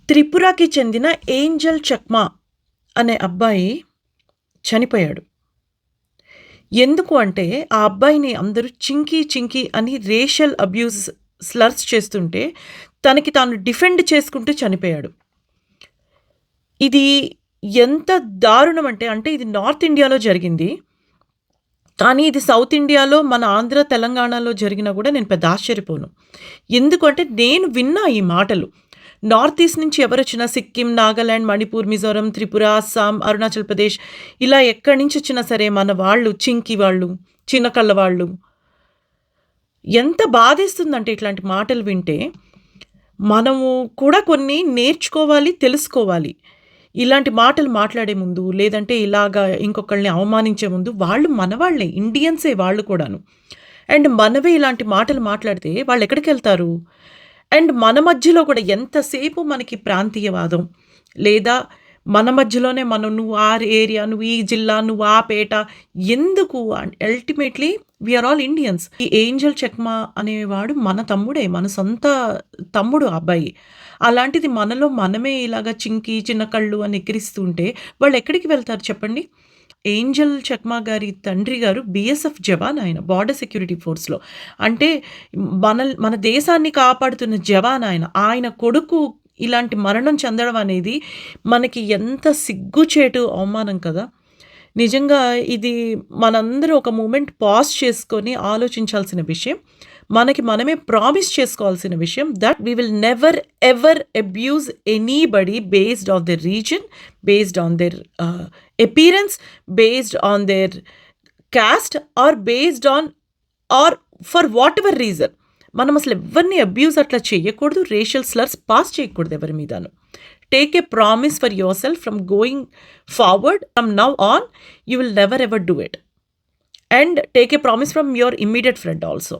త్రిపురకి చెందిన ఏంజెల్ చక్మా అనే అబ్బాయి చనిపోయాడు. ఎందుకు అంటే, ఆ అబ్బాయిని అందరూ చింకీ, చింకీ అని రేషియల్ అబ్యూస్ స్లర్స్ చేస్తుంటే, తనకి తాను డిఫెండ్ చేసుకుంటూ చనిపోయాడు. ఇది ఎంత దారుణం అంటే ఇది నార్త్ ఇండియాలో జరిగింది. కానీ ఇది సౌత్ ఇండియాలో మన ఆంధ్ర, తెలంగాణలో జరిగినా గూడా నేను పెద్ద ఆశ్చర్యపోను. ఎందుకంటే నేను విన్నా ఈ మాటలు. నార్త్ ఈస్ట్ నుంచి ఎవరొచ్చినా సిక్కిం, నాగాలాండ్, మణిపూర్, మిజోరం, త్రిపుర, అస్సాం, అరుణాచల్ ప్రదేశ్ ఇలా ఎక్కడి నుంచొచ్చినా సరే మన వాళ్ళు, చింకి వాళ్ళు, చిన్న కళ్ళ వాళ్ళు ఎంత బాధేస్తుందంటే ఇట్లాంటి మాటలు వింటే, మనము కూడా కొన్ని నేర్చుకోవాలి, తెలుసుకోవాలి. ఇలాంటి మాటలు మాట్లాడే ముందు, లేదంటే ఇలాగా ఇంకొకళ్ళని అవమానించే ముందు వాళ్ళు మనవాళ్ళే, ఇండియన్సే వాళ్ళు కూడాను. అండ్ మనవే ఇలాంటి మాటలు మాట్లాడితే వాళ్ళెక్కడికెళ్తారు? అండ్ మన మధ్యలో కూడా ఎంతసేపు మనకి ప్రాంతీయవాదం, లేదా మన మధ్యలోనే నువ్వు ఆ ఏరియా, నువ్వు ఈ జిల్లా, నువ్వు ఆ పేట ఎందుకు? Ultimately we are all Indians. ఈ ఏంజెల్ చక్మా అనేవాడు మన తమ్ముడే. మన సొంత తమ్ముడు ఆ అబ్బాయి. అలాంటిది మనలో మనమే ఇలాగ చింకి, చిన్న కళ్ళు అని ఎక్కిరిస్తుంటే వాళ్ళెక్కడికి వెళ్తారు చెప్పండి? ఏంజెల్ చక్మా గారి తండ్రి గారు బీఎస్ఎఫ్ జవాన్ ఆయన. బార్డర్ సెక్యూరిటీ ఫోర్స్‌లో. అంటే మన దేశాన్ని కాపాడుతున్న జవాన్ ఆయన. ఆయన కొడుకు ఇలాంటి మరణం చెందడం అనేది మనకి ఎంత సిగ్గుచేటు, అవమానం కదా! నిజంగా ఇది మనందరూ ఒక మూమెంట్ పాజ్ చేసుకొని ఆలోచించాల్సిన విషయం. మనకి మనమే ప్రామిస్ చేసుకోవాల్సిన విషయం that we will never ever abuse anybody based on their reason, based on their appearance, based on their caste or based on or for whatever reason. మనం అసలు ఎవరిని అబ్యూజ్ అట్లా చేయకూడదు. రేషియల్ స్లర్స్ పాస్ చేయకూడదు ఎవరి మీదను. Take a promise for yourself from going forward. From now on, you will never ever do it. And take a promise from your immediate friend also.